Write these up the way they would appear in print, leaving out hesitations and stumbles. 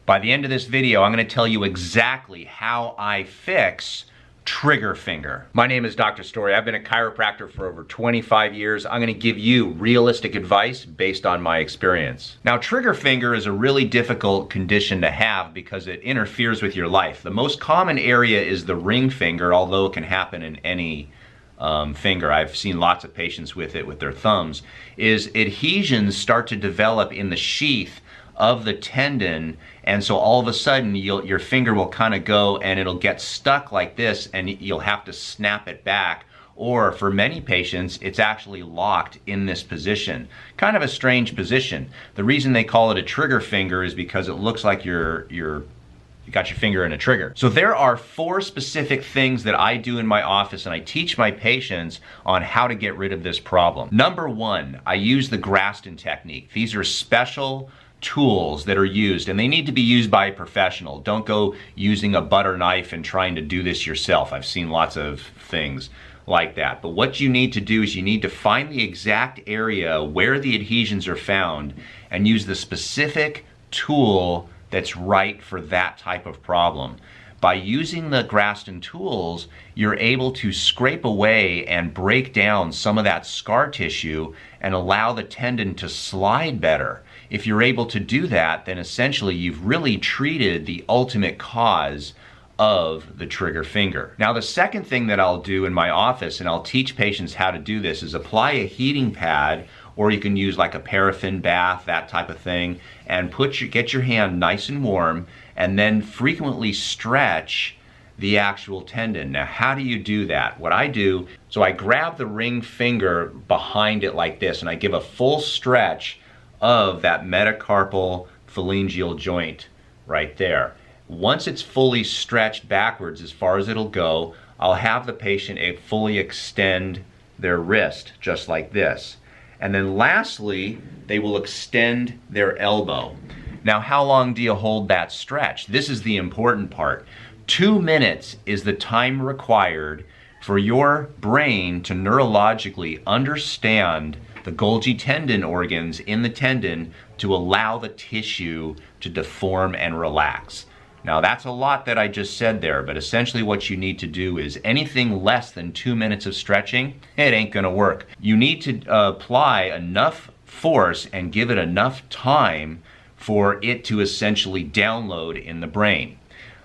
By the end of this video, I'm going to tell you exactly how I fix trigger finger. My name is Dr. Story. I've been a chiropractor for over 25 years. I'm going to give you realistic advice based on my experience. Now, trigger finger is a really difficult condition to have because it interferes with your life. The most common area is the ring finger, although it can happen in any finger. I've seen lots of patients with it with their thumbs. Is adhesions start to develop in the sheath of the tendon, and so all of a sudden your finger will kind of go and it'll get stuck like this, and you'll have to snap it back, or for many patients it's actually locked in this position. Kind of a strange position. The reason they call it a trigger finger is because it looks like you got your finger in a trigger. So there are 4 specific things that I do in my office, and I teach my patients on how to get rid of this problem. Number 1, I use the Graston Technique. These are special tools that are used, and they need to be used by a professional. Don't go using a butter knife and trying to do this yourself. I've seen lots of things like that. But what you need to do is you need to find the exact area where the adhesions are found and use the specific tool that's right for that type of problem. By using the Graston tools, you're able to scrape away and break down some of that scar tissue and allow the tendon to slide better. If you're able to do that, then essentially you've really treated the ultimate cause of the trigger finger. Now, the second thing that I'll do in my office, and I'll teach patients how to do this, is apply a heating pad, or you can use like a paraffin bath, that type of thing, and get your hand nice and warm, and then frequently stretch the actual tendon. Now, how do you do that? What I do, so I grab the ring finger behind it like this, and I give a full stretch of that metacarpal phalangeal joint right there. Once it's fully stretched backwards as far as it'll go, I'll have the patient fully extend their wrist just like this. And then lastly, they will extend their elbow. Now, how long do you hold that stretch? This is the important part. 2 minutes is the time required for your brain to neurologically understand the Golgi tendon organs in the tendon to allow the tissue to deform and relax. Now, that's a lot that I just said there, but essentially what you need to do is anything less than 2 minutes of stretching, it ain't gonna work. You need to apply enough force and give it enough time for it to essentially download in the brain.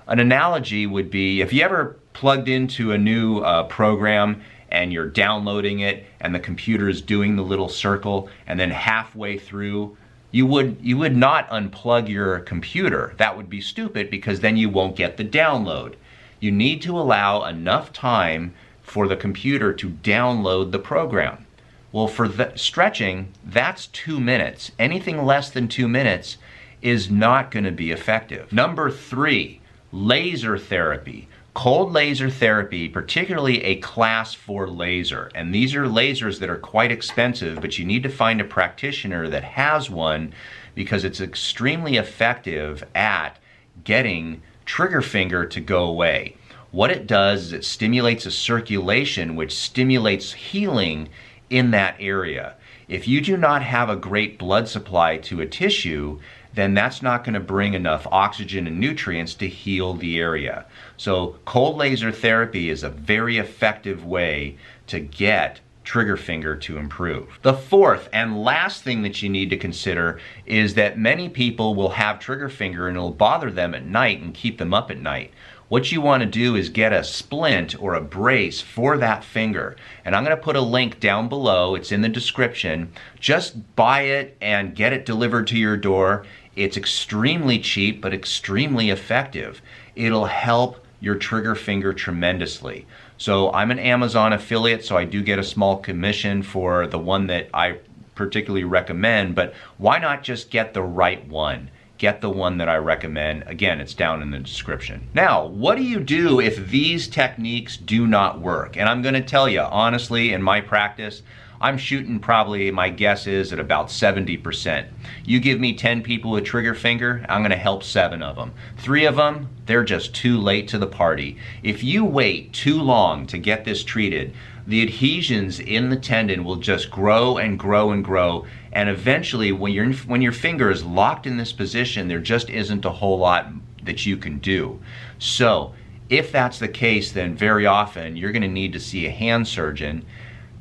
An analogy would be if you ever plugged into a new program and you're downloading it and the computer is doing the little circle, and then halfway through you would not unplug your computer. That would be stupid because then you won't get the download. You need to allow enough time for the computer to download the program. Well, for the stretching, that's 2 minutes. Anything less than 2 minutes is not going to be effective. Number 3, laser therapy. Cold laser therapy, particularly a class 4 laser. And these are lasers that are quite expensive, but you need to find a practitioner that has one because it's extremely effective at getting trigger finger to go away. What it does is it stimulates a circulation which stimulates healing in that area. If you do not have a great blood supply to a tissue, then that's not going to bring enough oxygen and nutrients to heal the area. So cold laser therapy is a very effective way to get trigger finger to improve. The fourth and last thing that you need to consider is that many people will have trigger finger and it'll bother them at night and keep them up at night. What you want to do is get a splint or a brace for that finger. And I'm going to put a link down below. It's in the description. Just buy it and get it delivered to your door. It's extremely cheap, but extremely effective. It'll help your trigger finger tremendously. So I'm an Amazon affiliate, so I do get a small commission for the one that I particularly recommend, but why not just get the right one? Get the one that I recommend. Again, it's down in the description. Now, what do you do if these techniques do not work? And I'm going to tell you, honestly, in my practice, I'm shooting probably, my guess is, at about 70%. You give me 10 people with trigger finger, I'm going to help 7 of them. 3 of them, they're just too late to the party. If you wait too long to get this treated, the adhesions in the tendon will just grow and grow and grow, and eventually when your finger is locked in this position, there just isn't a whole lot that you can do. So if that's the case, then very often you're going to need to see a hand surgeon.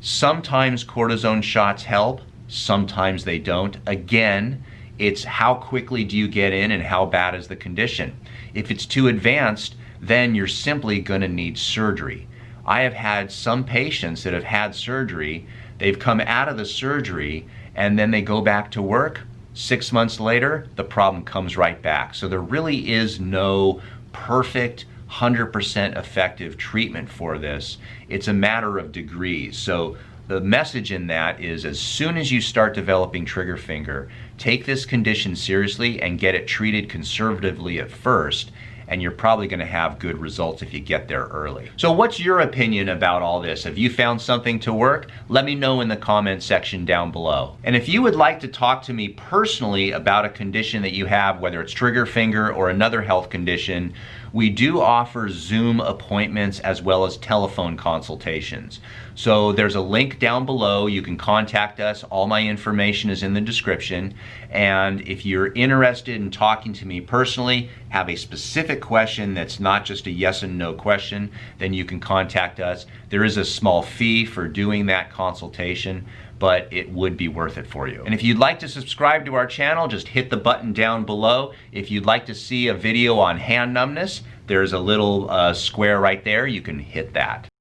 Sometimes cortisone shots help, sometimes they don't. Again, it's how quickly do you get in and how bad is the condition. If it's too advanced, then you're simply going to need surgery. I have had some patients that have had surgery, they've come out of the surgery and then they go back to work. 6 months later, the problem comes right back. So there really is no perfect 100% effective treatment for this. It's a matter of degrees. So the message in that is, as soon as you start developing trigger finger, take this condition seriously and get it treated conservatively at first, and you're probably going to have good results if you get there early. So what's your opinion about all this? Have you found something to work? Let me know in the comment section down below. And if you would like to talk to me personally about a condition that you have, whether it's trigger finger or another health condition, we do offer Zoom appointments as well as telephone consultations. So there's a link down below. You can contact us. All my information is in the description. And if you're interested in talking to me personally, have a specific question that's not just a yes and no question, then you can contact us. There is a small fee for doing that consultation, but it would be worth it for you. And if you'd like to subscribe to our channel, just hit the button down below. If you'd like to see a video on hand numbness, there's a little square right there. You can hit that.